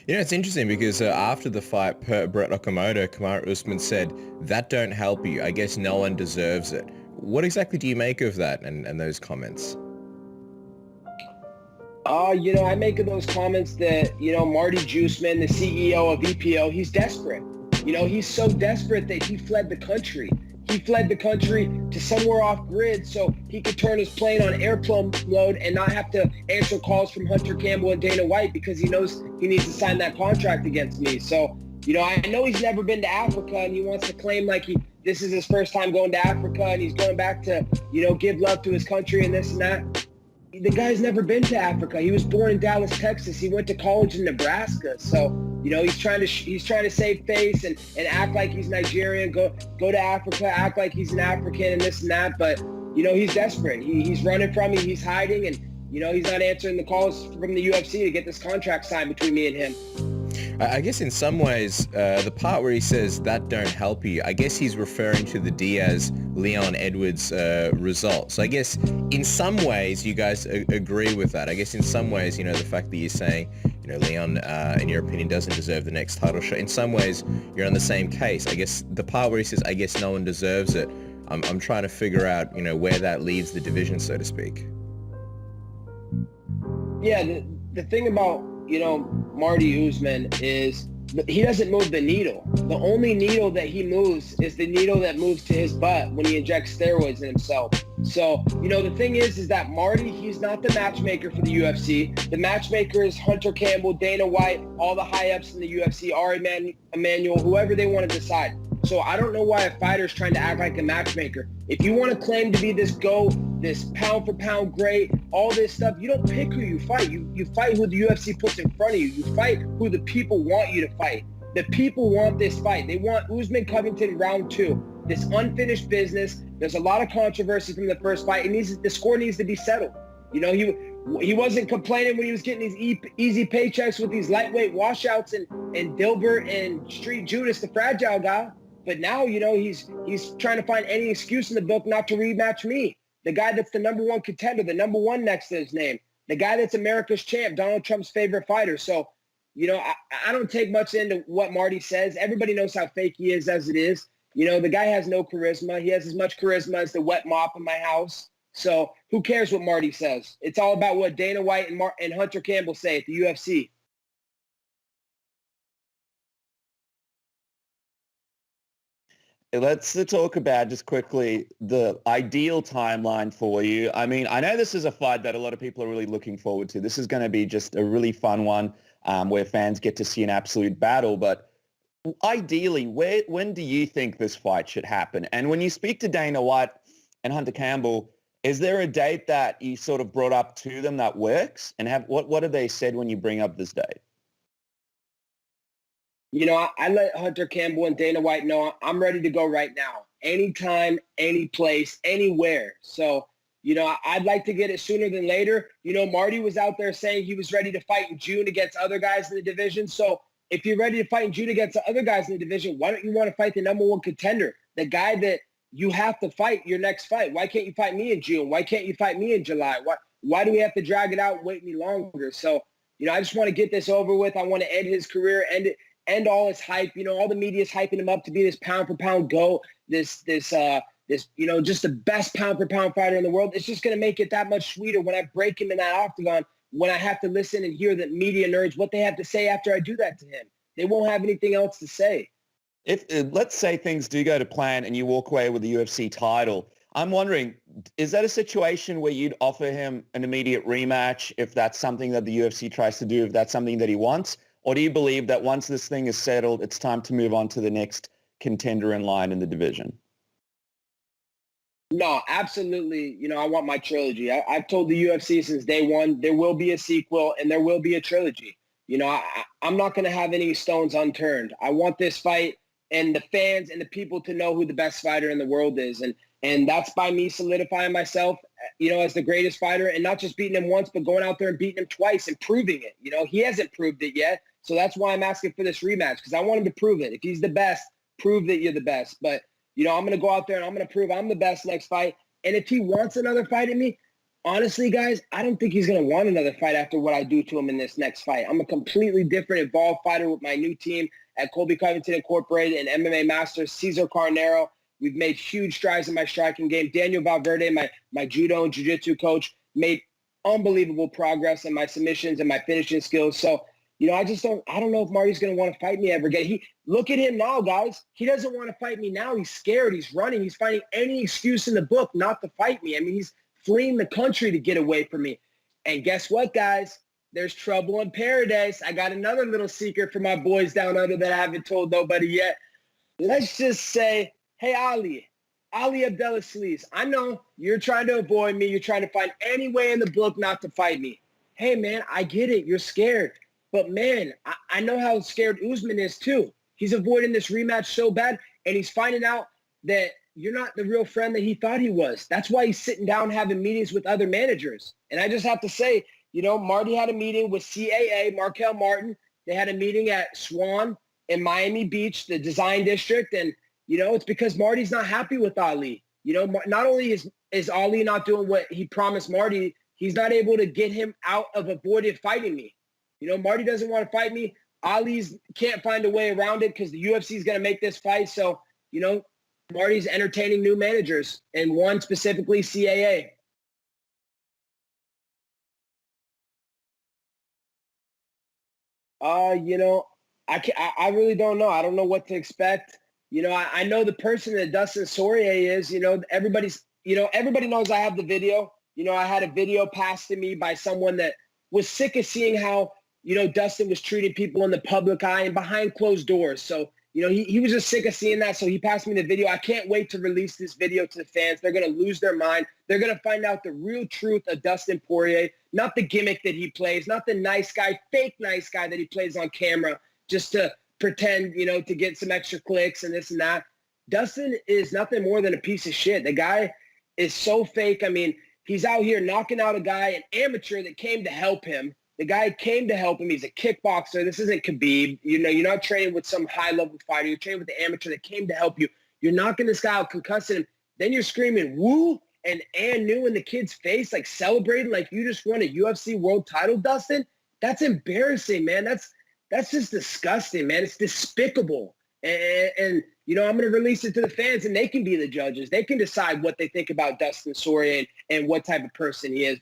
It's interesting because after the fight, per Brett Okamoto, Kamaru Usman said, "That don't help you. I guess no one deserves it." What exactly do you make of that and those comments? I make of those comments that, Marty Juiceman, the CEO of EPO, he's desperate. He's so desperate that he fled the country. He fled the country to somewhere off grid so he could turn his plane on airplane mode and not have to answer calls from Hunter Campbell and Dana White because he knows he needs to sign that contract against me. So, I know he's never been to Africa and he wants to claim like this is his first time going to Africa and he's going back to, give love to his country and this and that. The guy's never been to Africa. He was born in Dallas, Texas. He went to college in Nebraska. So, he's trying to save face and act like he's Nigerian, go to Africa, act like he's an African and this and that. But, he's desperate. He's running from me. He's hiding and, he's not answering the calls from the UFC to get this contract signed between me and him. I guess in some ways, the part where he says that don't help you, I guess he's referring to the Diaz-Leon Edwards result. So I guess in some ways you guys agree with that. I guess in some ways, the fact that you're saying, Leon, in your opinion, doesn't deserve the next title shot. In some ways, you're on the same case. I guess the part where he says, I guess no one deserves it, I'm trying to figure out, where that leaves the division, so to speak. Yeah, the thing about, Marty Usman is he doesn't move the needle. The only needle that he moves is the needle that moves to his butt when he injects steroids in himself. So, the thing is that Marty, he's not the matchmaker for the UFC. The matchmaker is Hunter Campbell, Dana White, all the high-ups in the UFC, Ari Emanuel, whoever they want to decide. So I don't know why a fighter's trying to act like a matchmaker. If you want to claim to be this GOAT, this pound-for-pound great, all this stuff, you don't pick who you fight. You fight who the UFC puts in front of you. You fight who the people want you to fight. The people want this fight. They want Usman Covington round 2. This unfinished business. There's a lot of controversy from the first fight. The score needs to be settled. He wasn't complaining when he was getting these easy paychecks with these lightweight washouts and Dilbert and Street Judas, the fragile guy. But now, he's trying to find any excuse in the book not to rematch me. The guy that's the number one contender, the number one next to his name, the guy that's America's champ, Donald Trump's favorite fighter. So, I don't take much into what Marty says. Everybody knows how fake he is as it is. The guy has no charisma. He has as much charisma as the wet mop in my house. So who cares what Marty says? It's all about what Dana White and Hunter Campbell say at the UFC. Let's talk about just quickly the ideal timeline for you. I mean, I know this is a fight that a lot of people are really looking forward to. This is going to be just a really fun one where fans get to see an absolute battle. But ideally, when do you think this fight should happen? And when you speak to Dana White and Hunter Campbell, is there a date that you sort of brought up to them that works? And what have they said when you bring up this date? I let Hunter Campbell and Dana White know I'm ready to go right now. Anytime, any place, anywhere. So, I'd like to get it sooner than later. Marty was out there saying he was ready to fight in June against other guys in the division. So if you're ready to fight in June against the other guys in the division, why don't you want to fight the number one contender, the guy that you have to fight your next fight? Why can't you fight me in June? Why can't you fight me in July? Why do we have to drag it out and wait any longer? So, I just want to get this over with. I want to end his career, end all his hype. All the media's hyping him up to be this pound for pound GOAT, this just the best pound for pound fighter in the world. It's just going to make it that much sweeter when I break him in that octagon, when I have to listen and hear the media nerds, what they have to say after I do that to him. They won't have anything else to say. If let's say things do go to plan and you walk away with the UFC title, I'm wondering, is that a situation where you'd offer him an immediate rematch if that's something that the UFC tries to do, if that's something that he wants? Or do you believe that once this thing is settled, it's time to move on to the next contender in line in the division? No, absolutely. I want my trilogy. I've told the UFC since day one, there will be a sequel and there will be a trilogy. I'm not going to have any stones unturned. I want this fight and the fans and the people to know who the best fighter in the world is. And that's by me solidifying myself, as the greatest fighter, and not just beating him once, but going out there and beating him twice and proving it. He hasn't proved it yet. So that's why I'm asking for this rematch, because I want him to prove it. If he's the best, prove that you're the best. But, I'm going to go out there and I'm going to prove I'm the best next fight. And if he wants another fight in me, Honestly, guys, I don't think he's going to want another fight after what I do to him in this next fight. I'm a completely different, involved fighter with my new team at Colby Covington Incorporated and MMA Masters, Cesar Carnero. We've made huge strides in my striking game. Daniel Valverde, my judo and jiu-jitsu coach, made unbelievable progress in my submissions and my finishing skills. So, I don't know if Marty's going to want to fight me ever again. Look at him now, guys. He doesn't want to fight me now. He's scared. He's running. He's finding any excuse in the book not to fight me. I mean, he's fleeing the country to get away from me. And guess what, guys? There's trouble in paradise. I got another little secret for my boys down under that I haven't told nobody yet. Let's just say, hey, Ali Abdelaziz, I know you're trying to avoid me. You're trying to find any way in the book not to fight me. Hey, man, I get it. You're scared. But, man, I know how scared Usman is, too. He's avoiding this rematch so bad, and he's finding out that you're not the real friend that he thought he was. That's why he's sitting down having meetings with other managers. And I just have to say, Marty had a meeting with CAA, Markel Martin. They had a meeting at Swan in Miami Beach, the design district. And, it's because Marty's not happy with Ali. Not only is Ali not doing what he promised Marty, he's not able to get him out of avoided fighting me. Marty doesn't want to fight me. Ali's can't find a way around it because the UFC is going to make this fight. So, Marty's entertaining new managers, and one specifically CAA. I really don't know. I don't know what to expect. I know the person that Dustin Poirier is. Everybody knows I have the video. I had a video passed to me by someone that was sick of seeing how Dustin was treating people in the public eye and behind closed doors. So, he was just sick of seeing that. So he passed me the video. I can't wait to release this video to the fans. They're going to lose their mind. They're going to find out the real truth of Dustin Poirier, not the gimmick that he plays, not the nice guy, fake nice guy that he plays on camera just to pretend, to get some extra clicks and this and that. Dustin is nothing more than a piece of shit. The guy is so fake. I mean, he's out here knocking out a guy, an amateur that came to help him. The guy came to help him. He's a kickboxer. This isn't Khabib. You're not training with some high-level fighter. You're training with the amateur that came to help you. You're knocking this guy out, concussing him. Then you're screaming, woo, and New in the kid's face, like celebrating like you just won a UFC world title, Dustin. That's embarrassing, man. That's just disgusting, man. It's despicable. And I'm going to release it to the fans, and they can be the judges. They can decide what they think about Dustin Poirier and what type of person he is.